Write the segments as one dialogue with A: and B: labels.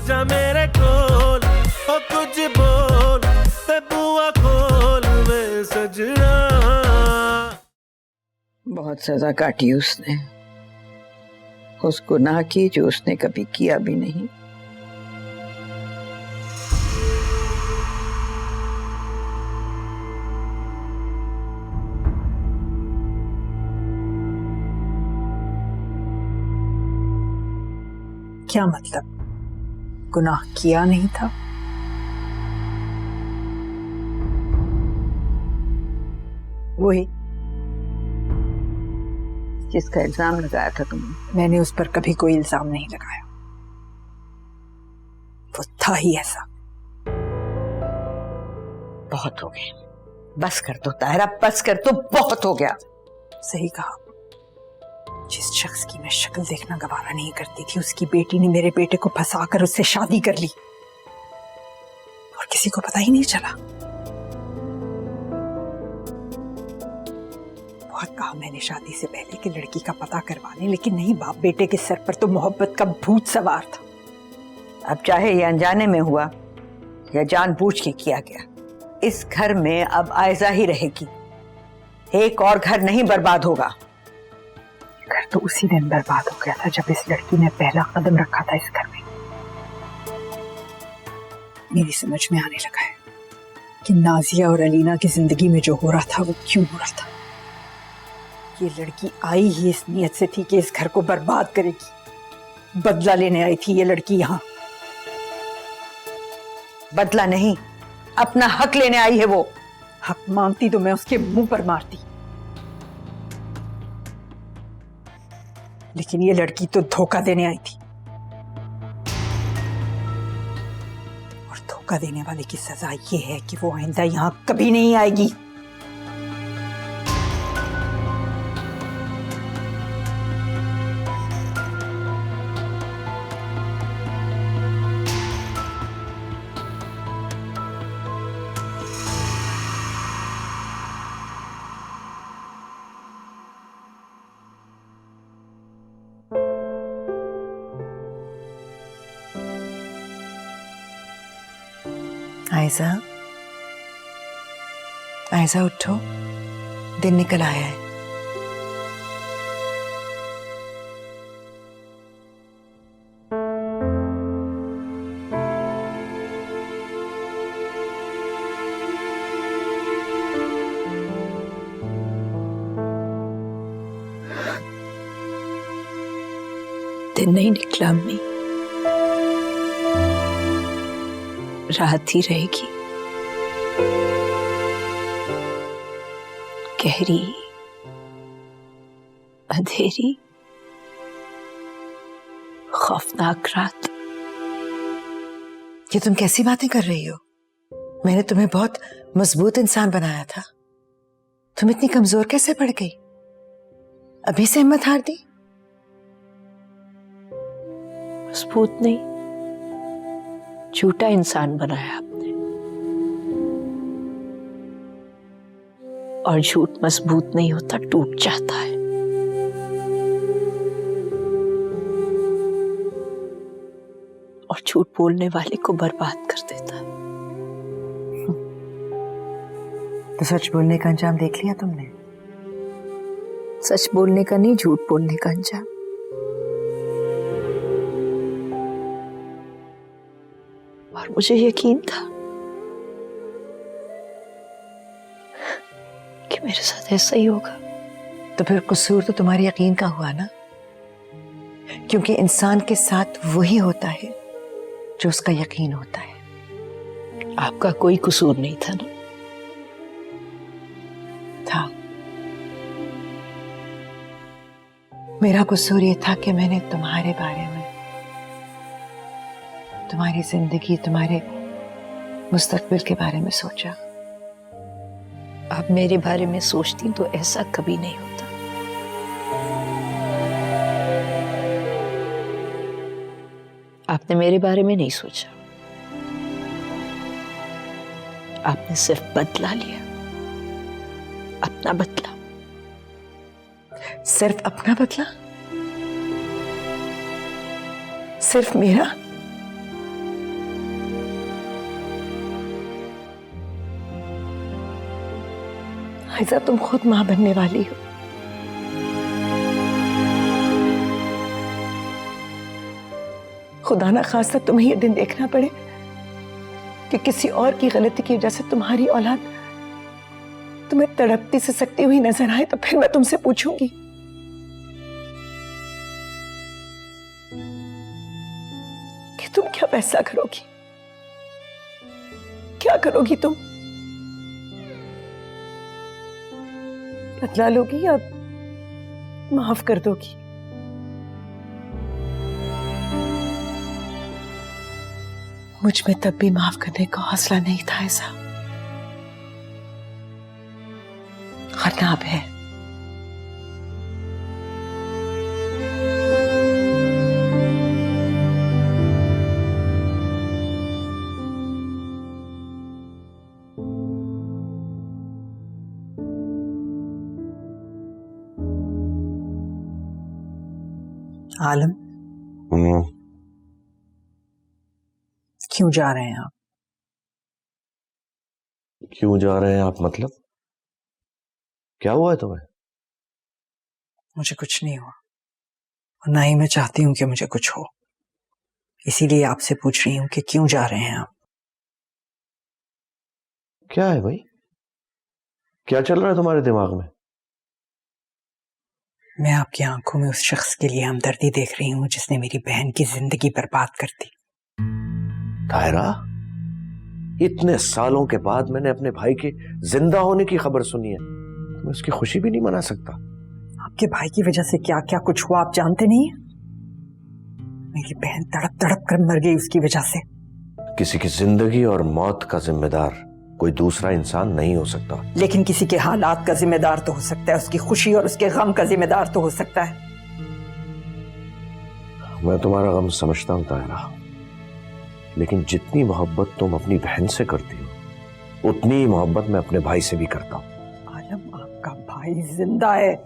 A: आजा मेरे कोल ओ कुछ बोल ते बुआ खोल वे सजना।
B: बहुत सजा काटी उसने, उस गुनाह की जो उसने कभी किया भी नहीं।
C: क्या मतलब? गुनाह किया नहीं था? वही
B: जिसका इल्जाम लगाया था तुमने।
C: मैंने उस पर कभी कोई इल्जाम नहीं लगाया, वो था ही ऐसा।
B: बहुत हो गया, बस कर दो ताहिरा, बस कर दो, बहुत हो गया।
C: सही कहा, जिस शख्स की मैं शक्ल देखना गवारा नहीं करती थी, उसकी बेटी ने मेरे बेटे को फंसाकर उससे शादी कर ली और किसी को पता ही नहीं चला। बहुत कहा मैंने शादी से पहले कि लड़की का पता करवाने, लेकिन नहीं, बाप बेटे के सर पर तो मोहब्बत का भूत सवार था।
B: अब चाहे ये अनजाने में हुआ या जानबूझ के किया गया, इस घर में अब आयजा ही रहेगी, एक और घर नहीं बर्बाद होगा।
C: घर तो उसी दिन बर्बाद हो गया था जब इस लड़की ने पहला कदम रखा था इस घर में। मेरी समझ में आने लगा है कि नाजिया और अलीना की जिंदगी में जो हो रहा था वो क्यों हो रहा था। ये लड़की आई ही इस नियत से थी कि इस घर को बर्बाद करेगी। बदला लेने आई थी ये लड़की यहाँ।
B: बदला नहीं, अपना हक लेने आई है वो।
C: हक मांगती तो मैं उसके मुंह पर मारती, लेकिन ये लड़की तो धोखा देने आई थी, और धोखा देने वाले की सजा ये है कि वो आइंदा यहां कभी नहीं आएगी।
D: आयजा, आयजा उठो, दिन निकल आया है।
E: दिन नहीं निकला अम्मी, रात ही रहेगी, गहरी अंधेरी खौफनाक रात।
D: ये तुम कैसी बातें कर रही हो? मैंने तुम्हें बहुत मजबूत इंसान बनाया था, तुम इतनी कमजोर कैसे पड़ गई? अभी से हिम्मत हार दी?
E: मजबूत नहीं, झूठा इंसान बनाया आपने, और झूठ मजबूत नहीं होता, टूट जाता है। और झूठ बोलने वाले को बर्बाद कर देता है।
D: तो सच बोलने का अंजाम देख लिया तुमने?
E: सच बोलने का नहीं, झूठ बोलने का अंजाम। और मुझे यकीन था कि मेरे साथ ऐसा ही होगा।
D: तो फिर कसूर तो तुम्हारे यकीन का हुआ ना, क्योंकि इंसान के साथ वही होता है जो उसका यकीन होता है।
E: आपका कोई कसूर नहीं था ना?
D: था। मेरा कसूर ये था कि मैंने तुम्हारे बारे में, तुम्हारी जिंदगी, तुम्हारे मुस्तकबिल के बारे में सोचा।
E: आप मेरे बारे में सोचती तो ऐसा कभी नहीं होता। आपने मेरे बारे में नहीं सोचा, आपने सिर्फ बदला लिया, अपना बदला।
D: सिर्फ अपना बदला? सिर्फ मेरा? आयजा, तुम खुद मां बनने वाली हो। खुदा ना खास्ता तुम्हें यह दिन देखना पड़े कि किसी और की गलती की वजह से तुम्हारी औलाद तुम्हें तड़पती से सकती हुई नजर आए, तो फिर मैं तुमसे पूछूंगी कि तुम क्या फैसला करोगी, क्या करोगी तुम? बदला लोगी या माफ कर दोगी? मुझ में तब भी माफ करने का हौसला नहीं था ऐसा, और अब है।
C: आलम, क्यों जा रहे हैं आप?
F: क्यों जा रहे हैं आप मतलब? क्या हुआ है तुम्हें?
C: मुझे कुछ नहीं हुआ, और ना ही मैं चाहती हूं कि मुझे कुछ हो। इसीलिए आपसे पूछ रही हूं कि क्यों जा रहे हैं आप?
F: क्या है भाई, क्या चल रहा है तुम्हारे दिमाग में?
C: मैं आपकी आंखों में उस शख्स के लिए हमदर्दी देख रही हूं जिसने मेरी बहन की जिंदगी बर्बाद कर दी।
F: तायरा, इतने सालों के बाद मैंने अपने भाई के जिंदा होने की खबर सुनी है, मैं उसकी खुशी भी नहीं मना सकता।
C: आपके भाई की वजह से क्या क्या कुछ हुआ आप जानते नहीं हैं? मेरी बहन तड़प तड़प कर मर गई उसकी वजह से।
F: किसी की जिंदगी और मौत का जिम्मेदार कोई दूसरा इंसान नहीं हो सकता,
C: लेकिन किसी के हालात का जिम्मेदार तो हो सकता है, उसकी खुशी और उसके गम का जिम्मेदार तो हो सकता है।
F: मैं तुम्हारा गम समझता हूं तायरा, लेकिन जितनी मोहब्बत तुम अपनी बहन से करती हो उतनी ही मोहब्बत मैं अपने भाई से भी करता हूं।
C: आलम, आपका भाई जिंदा है।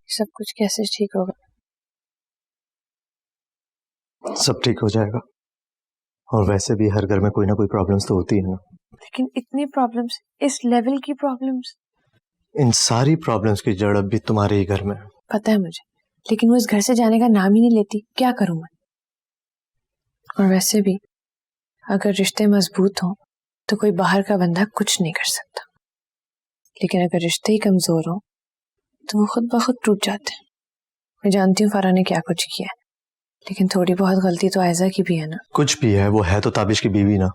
E: सब कुछ कैसे ठीक होगा?
G: सब ठीक हो जाएगा, और वैसे भी हर घर में कोई ना कोई प्रॉब्लम्स तो होती है ना।
E: लेकिन इतनी प्रॉब्लम्स, इस लेवल की प्रॉब्लम्स।
G: इन सारी प्रॉब्लम्स की जड़ अब भी तुम्हारे ही घर में है।
E: पता है मुझे, लेकिन वो इस घर से जाने का नाम ही नहीं लेती। क्या करूं मैं? और वैसे भी अगर रिश्ते मजबूत हों तो कोई बाहर का बंदा कुछ नहीं कर सकता, लेकिन अगर रिश्ते ही कमजोर हों तो वो खुद ब खुद टूट जाते हैं। मैं जानती हूँ फारा ने क्या कुछ किया है, लेकिन थोड़ी बहुत गलती तो आयजा की भी है ना।
G: कुछ भी है, वो है तो ताबिश की बीवी ना,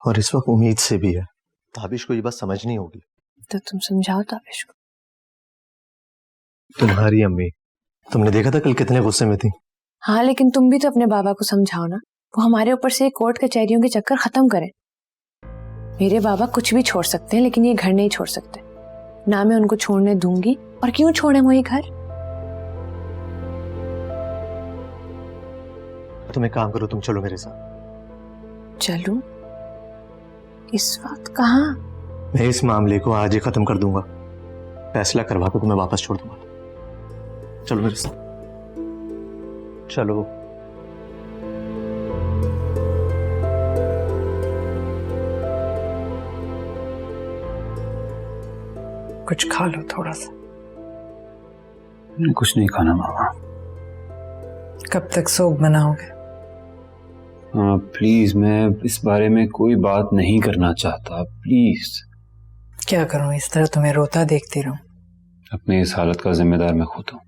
G: और इस वक्त उम्मीद से भी है। ताबिश को ये बात समझनी होगी।
E: तो तुम समझाओ ताबिश को।
G: तुम्हारी अम्मी, तुमने देखा था कल कितने गुस्से में थी।
E: हाँ, लेकिन तुम भी तो अपने बाबा को समझाओ ना, वो हमारे ऊपर से कोर्ट कचहरियों के चक्कर खत्म करें। मेरे बाबा कुछ भी छोड़ सकते हैं, लेकिन ये घर नहीं छोड़ सकते ना। मैं उनको छोड़ने दूंगी, और क्यों छोड़े वो ये घर?
G: तुम एक काम करो, तुम चलो मेरे साथ।
E: चलूं? इस वक्त कहाँ?
G: मैं इस मामले को आज ही खत्म कर दूंगा, फैसला करवा के तुम्हें वापस छोड़ दूंगा। चलो मेरे साथ, चलो।
C: कुछ खा लो थोड़ा सा।
H: कुछ नहीं खाना मामा।
C: कब तक सोग बनाओगे?
H: हाँ प्लीज, मैं इस बारे में कोई बात नहीं करना चाहता, प्लीज।
C: क्या करूं, इस तरह तुम्हें रोता देखती रहूं?
H: अपने इस हालत का जिम्मेदार मैं खुद हूं।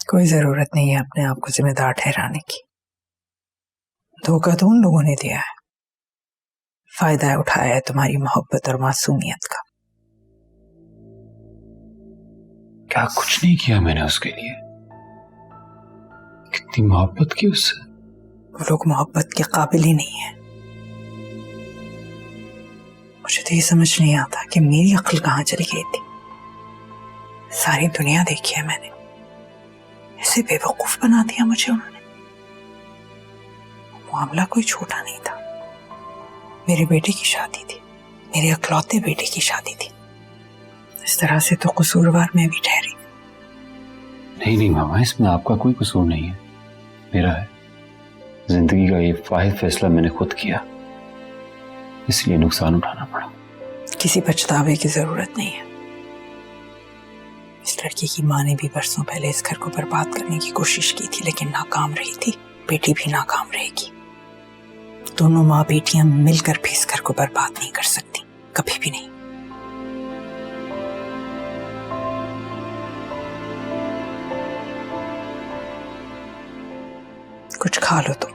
C: कोई जरूरत नहीं है अपने आप को जिम्मेदार ठहराने की। धोखा तो उन लोगों ने दिया है, फायदा उठाया है तुम्हारी मोहब्बत और मासूमियत का।
H: क्या कुछ नहीं किया मैंने उसके लिए? कितनी मोहब्बत की उससे।
C: वो लोग मोहब्बत के काबिल ही नहीं है। मुझे तो ये समझ नहीं आता कि मेरी अक्ल कहाँ चली गई थी। सारी दुनिया देखी है मैंने, ऐसे बेवकूफ बना दिया मुझे उन्होंने। मामला कोई छोटा नहीं था। मेरे बेटे की शादी थी, मेरे इकलौते बेटे की शादी थी। इस तरह से तो कसूरवार मैं भी ठहरी।
H: नहीं मामा, इसमें आपका कोई कसूर नहीं है, मेरा है। जिंदगी का ये वाहिद फैसला मैंने खुद किया, इसलिए नुकसान उठाना पड़ा।
C: किसी पछतावे की जरूरत नहीं है। इस लड़की की माँ ने भी बरसों पहले इस घर को बर्बाद करने की कोशिश की थी, लेकिन नाकाम रही थी। बेटी भी नाकाम रहेगी। दोनों माँ बेटियां मिलकर भी इस घर को बर्बाद नहीं कर सकती, कभी भी नहीं। कुछ खा लो तो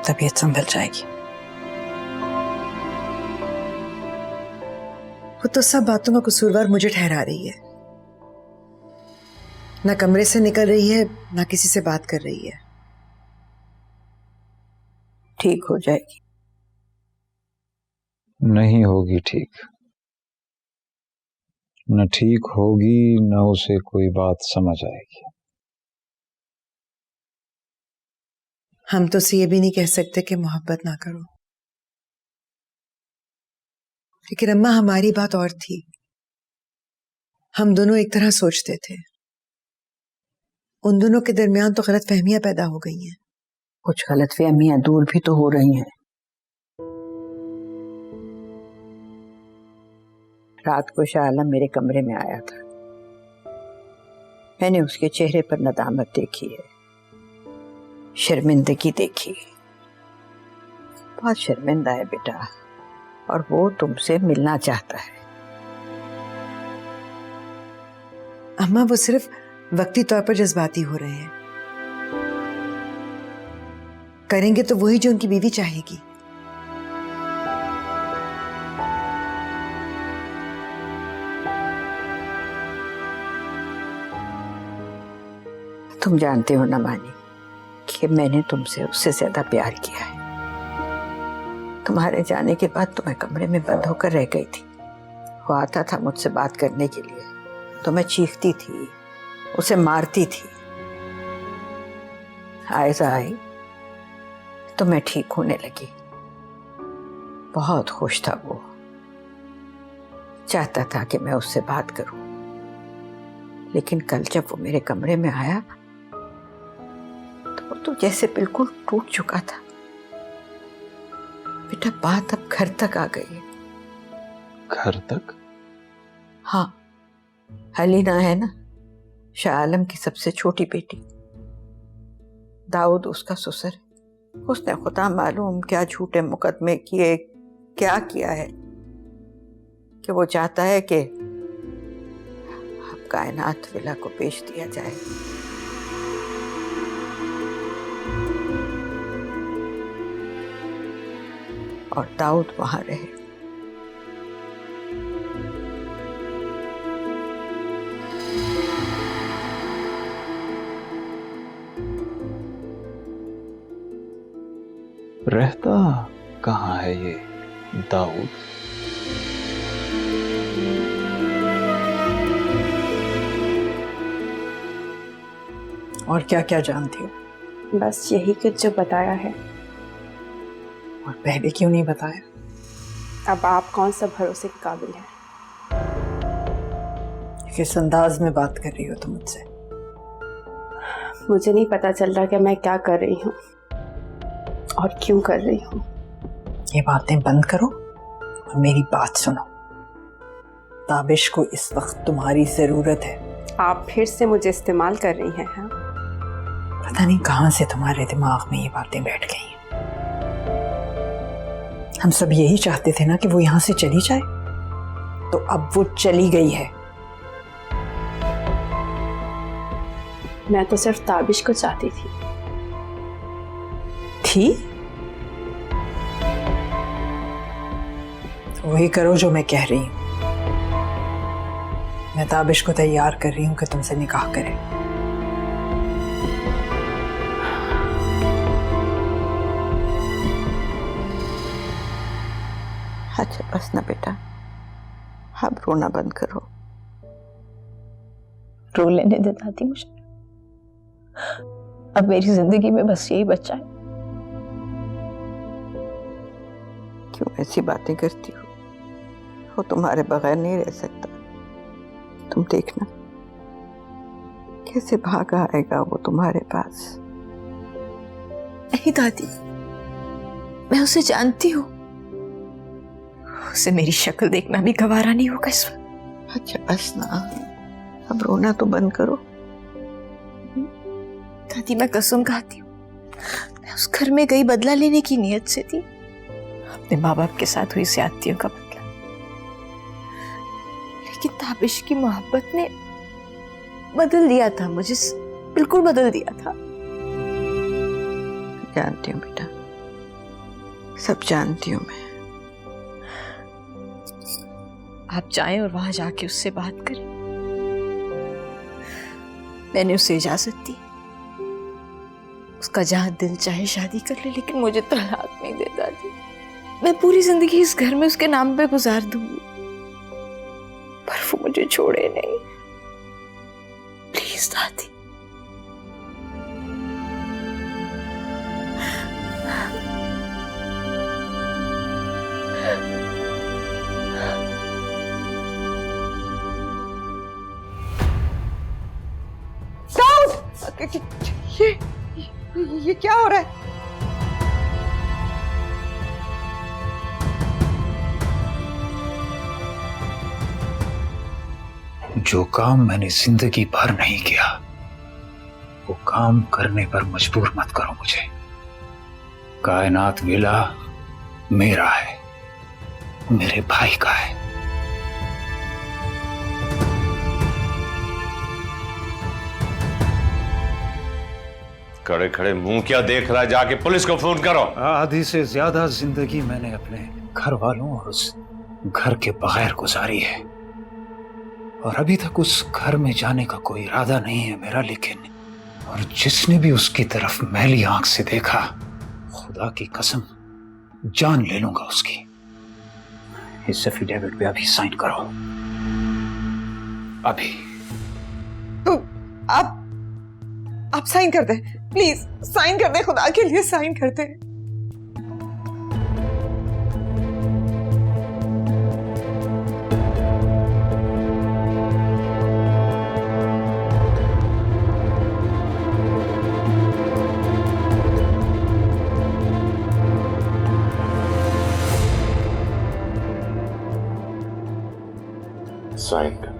C: तबीयत संभल जाएगी।
D: वो तो सब बातों का कसूरवार मुझे ठहरा रही है। ना कमरे से निकल रही है, ना किसी से बात कर रही है।
B: ठीक हो जाएगी।
H: नहीं होगी ठीक, न ठीक होगी न उसे कोई बात समझ आएगी।
D: हम तो उसे ये भी नहीं कह सकते कि मोहब्बत ना करो, लेकिन अम्मा हमारी बात और थी। हम दोनों एक तरह सोचते थे। उन दोनों के दरमियान तो गलतफहमियां पैदा हो गई हैं।
B: कुछ गलतफहमियां दूर भी तो हो रही हैं। रात को शाह आलम मेरे कमरे में आया था। मैंने उसके चेहरे पर नदामत देखी है, शर्मिंदगी देखी। बहुत शर्मिंदा है बेटा, और वो तुमसे मिलना चाहता है।
D: अम्मा वो सिर्फ वक्ती तौर पर जज्बाती हो रहे हैं। करेंगे तो वही जो उनकी बीवी चाहेगी।
B: तुम जानते हो ना मानी कि मैंने तुमसे उससे ज्यादा प्यार किया है। तुम्हारे जाने के बाद तो मैं कमरे में बंद होकर रह गई थी। वो आता था मुझसे बात करने के लिए तो मैं चीखती थी, उसे मारती थी। आयजा आई तो मैं ठीक होने लगी। बहुत खुश था वो, चाहता था कि मैं उससे बात करूं। लेकिन कल जब वो मेरे कमरे में आया तो वो तो जैसे बिल्कुल टूट चुका था। बेटा बात अब घर तक आ गई है।
H: घर तक?
B: हाँ, अलीना है ना, शाह आलम की सबसे छोटी बेटी। दाऊद उसका ससुर है। उसने खुदा मालूम क्या झूठे मुकदमे किए, क्या किया है कि वो चाहता है कि अब कायनात विला को बेच दिया जाए। और दाऊद वहां रहे।
H: रहता कहाँ है ये दाऊद?
C: और क्या क्या जानती हो?
E: बस यही कुछ जो बताया है।
C: और पहले क्यों नहीं बताया?
E: अब आप कौन सा भरोसे के काबिल हैं?
C: किस अंदाज में बात कर रही हो तुम मुझसे?
E: मुझे नहीं पता चल रहा कि मैं क्या कर रही हूँ और क्यों कर रही हूँ।
C: ये बातें बंद करो और मेरी बात सुनो। ताबिश को इस वक्त तुम्हारी जरूरत है।
E: आप फिर से मुझे इस्तेमाल कर रही हैं, हाँ?
C: पता नहीं कहां से तुम्हारे दिमाग में ये बातें बैठ गई हैं। हम सब यही चाहते थे ना कि वो यहां से चली जाए, तो अब वो चली गई है।
E: मैं तो सिर्फ ताबिश को चाहती थी।
C: तो वही करो जो मैं कह रही हूं। मैं ताबिश को तैयार कर रही हूं कि तुमसे निकाह करे।
B: अच्छा बस ना बेटा, अब रोना बंद करो।
E: रो लेने दे दादी मुझे। अब मेरी जिंदगी में बस यही बचा है
B: क्यों ऐसी बातें करती हो? वो तुम्हारे बगैर नहीं रह सकता। तुम देखना कैसे भागा आएगा वो तुम्हारे पास।
E: नहीं दादी, मैं उसे जानती हूँ। उसे मेरी शक्ल देखना भी गवारा नहीं होगा इस वक्त।
B: अच्छा बस ना, अब रोना तो बंद करो।
E: दादी मैं कसम खाती हूँ, मैं उस घर में गई बदला लेने की नीयत से थी, अपने माँ बाप के साथ हुई ज्यादतियों का बदला। लेकिन ताबिश की मोहब्बत ने बदल दिया था मुझे, बिल्कुल बदल दिया था।
B: जानती हूँ बेटा, सब जानती हूँ मैं।
E: आप जाएं और वहां जाके उससे बात करें। मैंने उसे इजाजत दी, उसका जहां दिल चाहे शादी कर ले, लेकिन मुझे तलाक नहीं दे दादी। मैं पूरी जिंदगी इस घर में उसके नाम पे गुजार दूंगी, पर वो मुझे छोड़े नहीं। प्लीज दादी।
B: ये क्या हो रहा है?
H: जो काम मैंने जिंदगी भर नहीं किया, वो काम करने पर मजबूर मत करो मुझे। कायनात विला मेरा है, मेरे भाई का है।
F: खड़े खड़े मुंह क्या देख रहा है? जाके पुलिस को फोन करो।
H: आधी से ज्यादा जिंदगी मैंने अपने घर वालों और उस घर के बगैर गुजारी है, और अभी तक उस घर में जाने का कोई इरादा नहीं है मेरा। लेकिन और जिसने भी उसकी तरफ मैली आंख से देखा, खुदा की कसम जान ले लूंगा उसकी। इस एफिडेविट पे अभी साइन करो, अभी।
D: तो आप साइन कर दे, प्लीज साइन कर दे, खुदा के लिए साइन कर दे।
F: साइन करना।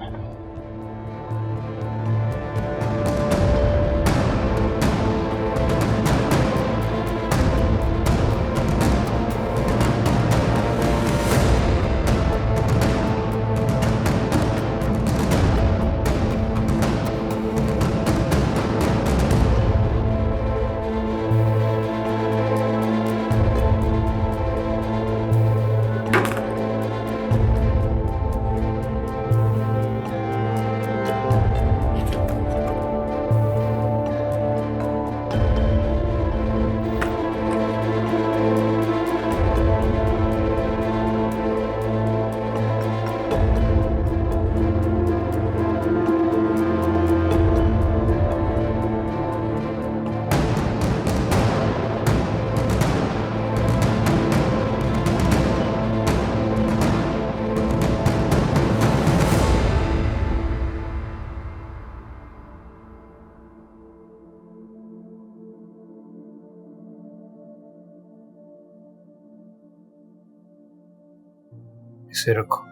H: इसे रखो,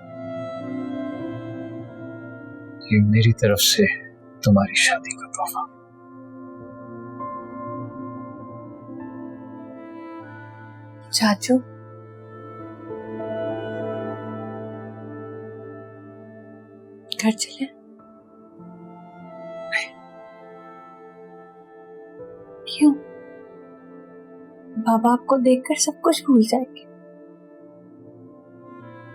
H: ये मेरी तरफ से तुम्हारी शादी का तोहफा।
E: चाचू, घर चले? क्यों? बाबा आपको देखकर सब कुछ भूल जाएंगे।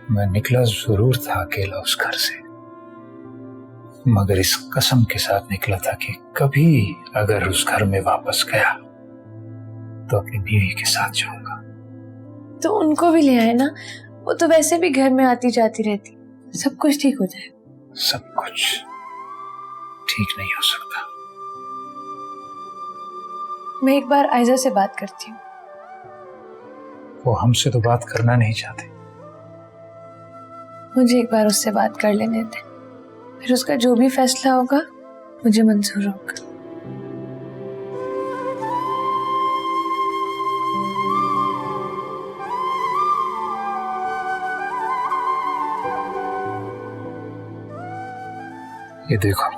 H: मैं निकला जरूर था अकेला उस घर से, मगर इस कसम के साथ निकला था कि कभी अगर उस घर में वापस गया तो अपनी बीवी के साथ जाऊंगा।
E: तो उनको भी ले आए ना, वो तो वैसे भी घर में आती जाती रहती, सब कुछ ठीक हो जाए।
H: सब कुछ ठीक नहीं हो सकता।
E: मैं एक बार आयजा से बात करती हूँ।
H: वो हमसे तो बात करना नहीं चाहते।
E: मुझे एक बार उससे बात कर लेने दे, फिर उसका जो भी फैसला होगा मुझे मंजूर होगा।
H: ये देखो,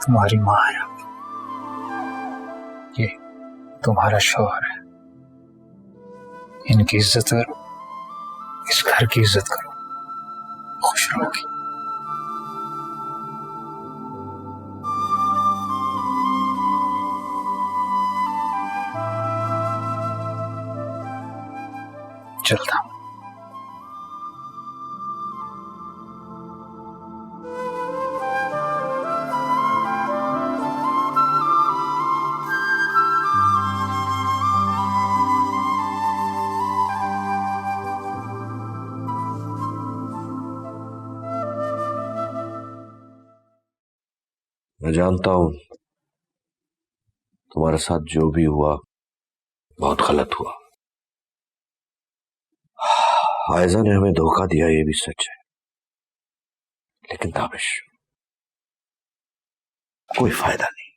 H: तुम्हारी माँ है अब, ये तुम्हारा शौहर है। इनकी इज्जत करो, इस घर की इज्जत करो, खुश रहोगी। चलता हूं।
F: मैं जानता हूं तुम्हारे साथ जो भी हुआ बहुत गलत हुआ। आयजा ने हमें धोखा दिया, ये भी सच है, लेकिन ताबिश कोई फायदा नहीं।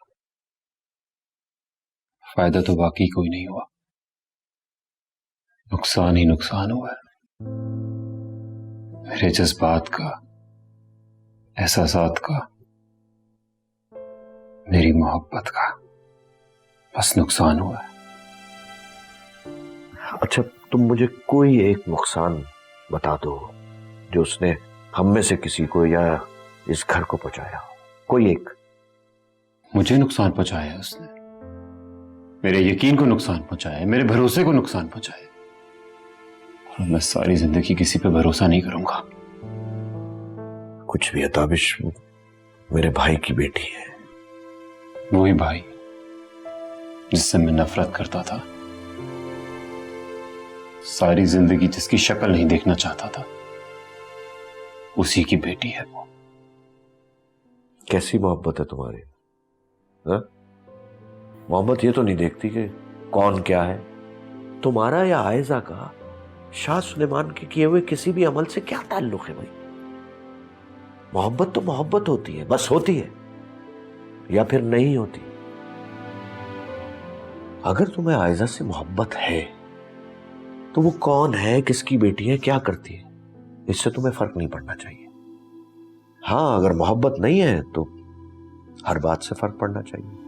I: फायदा तो बाकी कोई नहीं हुआ, नुकसान ही नुकसान हुआ है। मेरे जज्बात का, एहसासात का, मेरी मोहब्बत का बस नुकसान हुआ है।
F: अच्छा, तुम मुझे कोई एक नुकसान बता दो जो उसने हम में से किसी को या इस घर को पहुंचाया हो, कोई एक।
I: मुझे नुकसान पहुंचाया है उसने, मेरे यकीन को नुकसान पहुंचाया है, मेरे भरोसे को नुकसान पहुंचाया है। और मैं सारी जिंदगी किसी पे भरोसा नहीं करूंगा।
F: कुछ भी है ताबिश, मेरे भाई की बेटी है।
I: वही भाई जिससे मैं नफरत करता था, सारी जिंदगी जिसकी शक्ल नहीं देखना चाहता था, उसी की बेटी है वो।
F: कैसी मोहब्बत है तुम्हारी? मोहब्बत ये तो नहीं देखती कि कौन क्या है। तुम्हारा या आयजा का शाह सुलेमान के किए हुए किसी भी अमल से क्या ताल्लुक है भाई? मोहब्बत तो मोहब्बत होती है, बस होती है या फिर नहीं होती। अगर तुम्हें आयजा से मोहब्बत है तो वो कौन है, किसकी बेटी है, क्या करती है, इससे तुम्हें फर्क नहीं पड़ना चाहिए। हाँ, अगर मोहब्बत नहीं है तो हर बात से फर्क पड़ना चाहिए।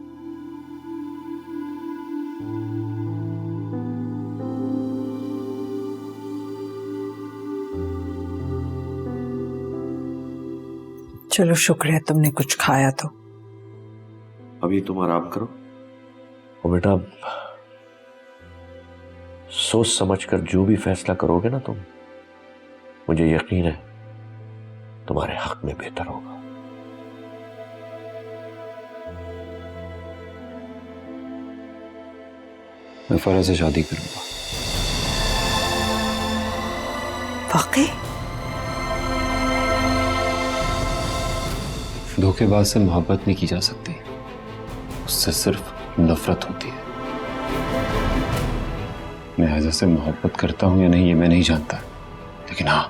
C: चलो शुक्र है तुमने कुछ खाया तो।
F: अभी तुम आराम करो और बेटा, सोच समझकर जो भी फैसला करोगे ना तुम, मुझे यकीन है तुम्हारे हक में बेहतर होगा।
I: मैं फराज से शादी करूंगा।
C: वाकई?
I: धोखेबाज से मोहब्बत नहीं की जा सकती, उससे सिर्फ नफरत होती है। मैं आयजा से मोहब्बत करता हूं या नहीं ये मैं नहीं जानता, लेकिन हाँ,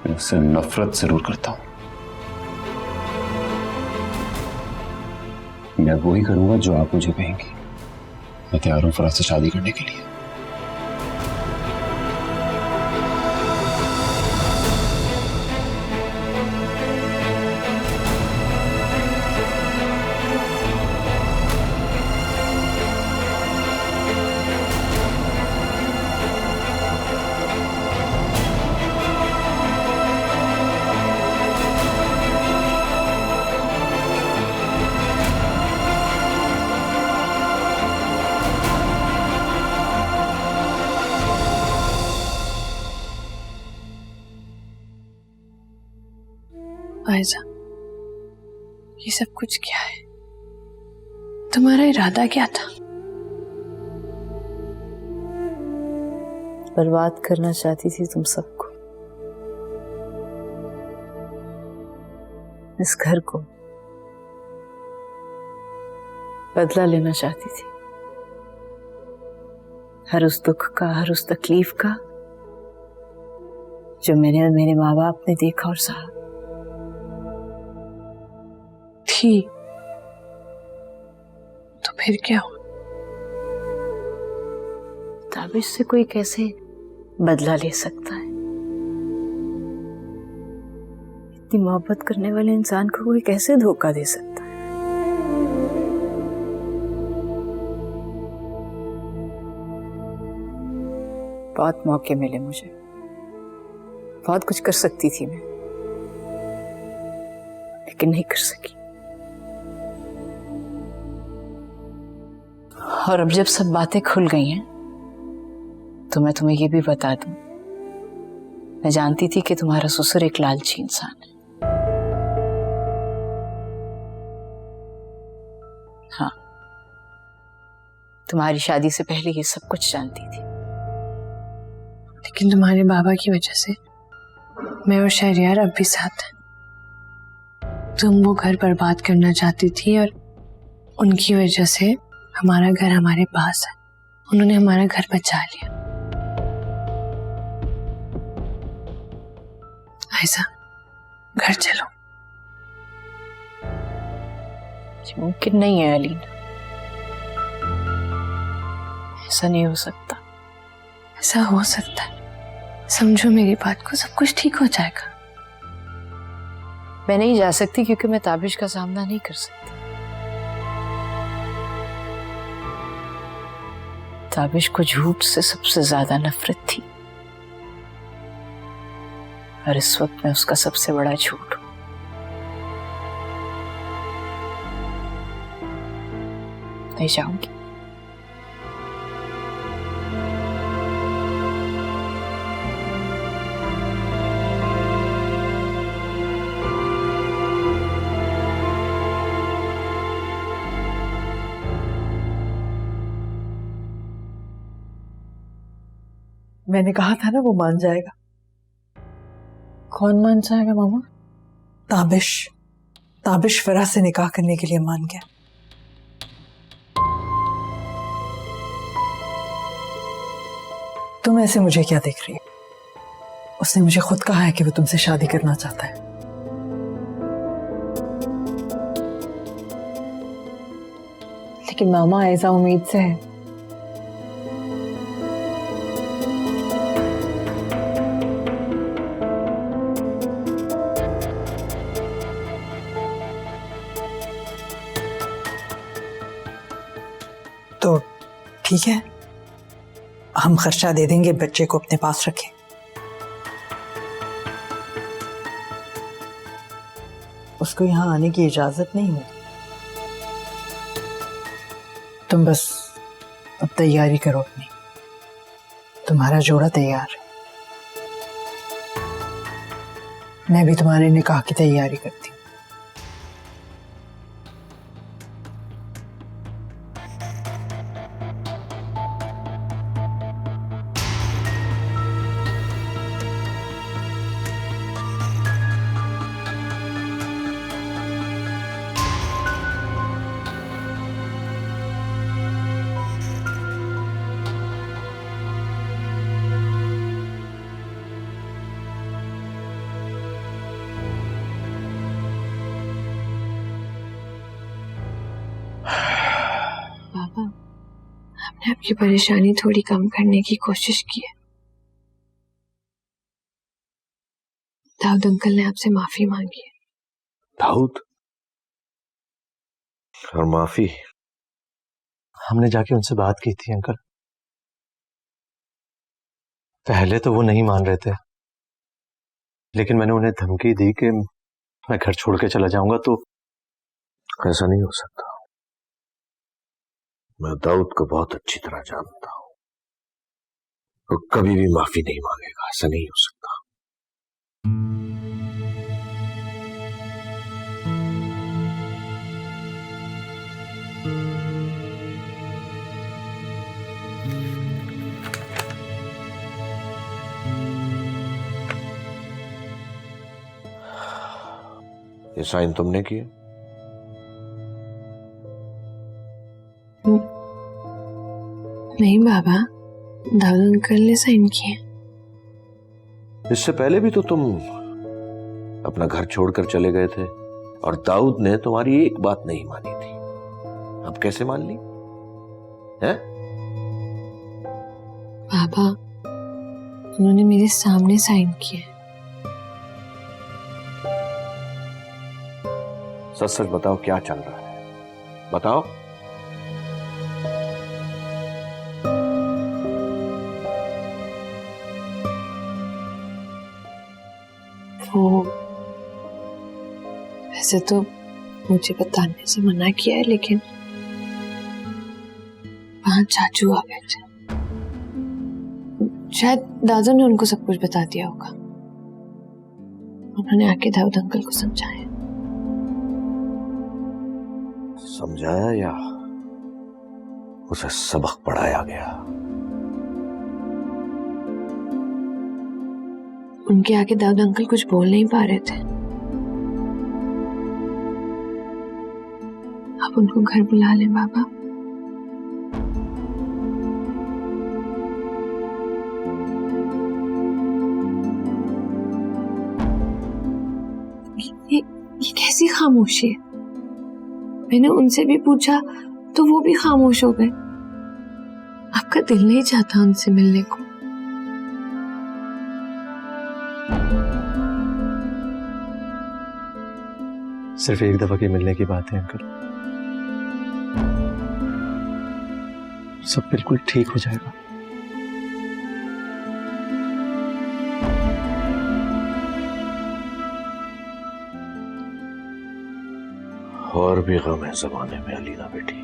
I: मैं उससे नफरत जरूर करता हूं। मैं वही करूंगा जो आप मुझे कहेंगी। मैं तैयार हूं फराज से शादी करने के लिए।
E: आयजा, ये सब कुछ क्या है? तुम्हारा इरादा क्या था?
J: बर्बाद करना चाहती थी तुम सबको, इस घर को बदला लेना चाहती थी। हर उस दुख का, हर उस तकलीफ का जो मैंने और मेरे माँ बाप ने देखा और सहा।
E: थी तो फिर क्या हुआ?
J: ताबिश से कोई कैसे बदला ले सकता है? इतनी मोहब्बत करने वाले इंसान को कोई कैसे धोखा दे सकता है? बहुत मौके मिले मुझे, बहुत कुछ कर सकती थी मैं, लेकिन नहीं कर सकी। और अब जब सब बातें खुल गई हैं तो मैं तुम्हें ये भी बता दूं, मैं जानती थी कि तुम्हारा ससुर एक लालची इंसान है। हाँ, तुम्हारी शादी से पहले ये सब कुछ जानती थी।
E: लेकिन तुम्हारे बाबा की वजह से मैं और शहरयार अब भी साथ हैं। तुम वो घर बर्बाद करना चाहती थी और उनकी वजह से हमारा घर हमारे पास है। उन्होंने हमारा घर बचा लिया। आयशा, घर चलो।
J: मुमकिन नहीं है अलीना, ऐसा नहीं हो सकता।
E: ऐसा हो सकता है, समझो मेरी बात को, सब कुछ ठीक हो जाएगा।
J: मैं नहीं जा सकती क्योंकि मैं ताबिश का सामना नहीं कर सकती। ताबिश को झूठ से सबसे ज्यादा नफरत थी और इस वक्त मैं उसका सबसे बड़ा झूठ हूं। नहीं जाऊंगी।
C: मैंने कहा था ना वो मान जाएगा।
E: कौन मान जाएगा मामा?
C: ताबिश, ताबिश फराह से निकाह करने के लिए मान गया। तुम ऐसे मुझे क्या देख रही हो? उसने मुझे खुद कहा है कि वो तुमसे शादी करना चाहता है।
E: लेकिन मामा ऐसा उम्मीद से है।
C: तो ठीक है, हम खर्चा दे देंगे, बच्चे को अपने पास रखें। उसको यहाँ आने की इजाजत नहीं होगी। तुम बस अब तैयारी करो अपनी, तुम्हारा जोड़ा तैयार है। मैं भी तुम्हारे निकाह की तैयारी करती हूँ।
E: पापा, हमने आपकी परेशानी थोड़ी कम करने की कोशिश की है। दाऊद अंकल ने आपसे माफी मांगी है।
F: दाऊद? और माफी?
G: हमने जाके उनसे बात की थी अंकल। पहले तो वो नहीं मान रहे थे, लेकिन मैंने उन्हें धमकी दी कि मैं घर छोड़ के चला जाऊंगा। तो
F: ऐसा नहीं हो सकता। मैं दाऊद को बहुत अच्छी तरह जानता हूं। वो कभी भी माफी नहीं मांगेगा। ऐसा नहीं हो सकता। ये साइन तुमने किए?
E: नहीं बाबा, दाऊद अंकल ने साइन किए।
F: इससे पहले भी तो तुम अपना घर छोड़कर चले गए थे और दाऊद ने तुम्हारी एक बात नहीं मानी थी। अब कैसे मान ली है?
E: बाबा, उन्होंने मेरे सामने साइन किए।
F: सच सच बताओ, क्या चल रहा है? बताओ।
E: वो वैसे तो मुझे बताने से मना किया है, लेकिन वहां चाचू आ गए थे। शायद दादू ने उनको सब कुछ बता दिया होगा। उन्होंने आके दाऊद अंकल को समझाया।
F: समझाया या उसे सबक पढ़ाया गया?
E: उनके आगे दाऊद अंकल कुछ बोल नहीं पा रहे थे। आप उनको घर बुला लें बाबा। ये कैसी खामोशी है? मैंने उनसे भी पूछा तो वो भी खामोश हो गए। आपका दिल नहीं चाहता उनसे मिलने को?
G: सिर्फ एक दफा के मिलने की बात है अंकल, सब बिल्कुल ठीक हो जाएगा।
F: और भी गम है जमाने में अलीना बेटी।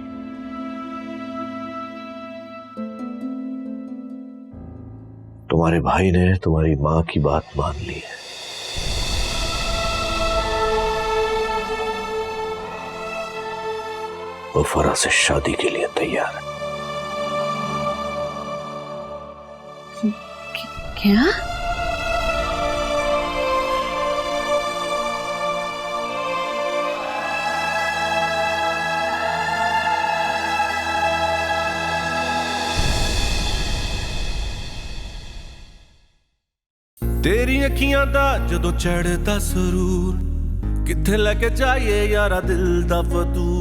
F: तुम्हारे भाई ने तुम्हारी मां की बात मान ली है। वो फरा से शादी के लिए तैयार है।
E: क्या?
A: तेरी अखियां दा जदों चढ़दा सुरूर, किथे लेके जाइए यारा दिल दा फतूर।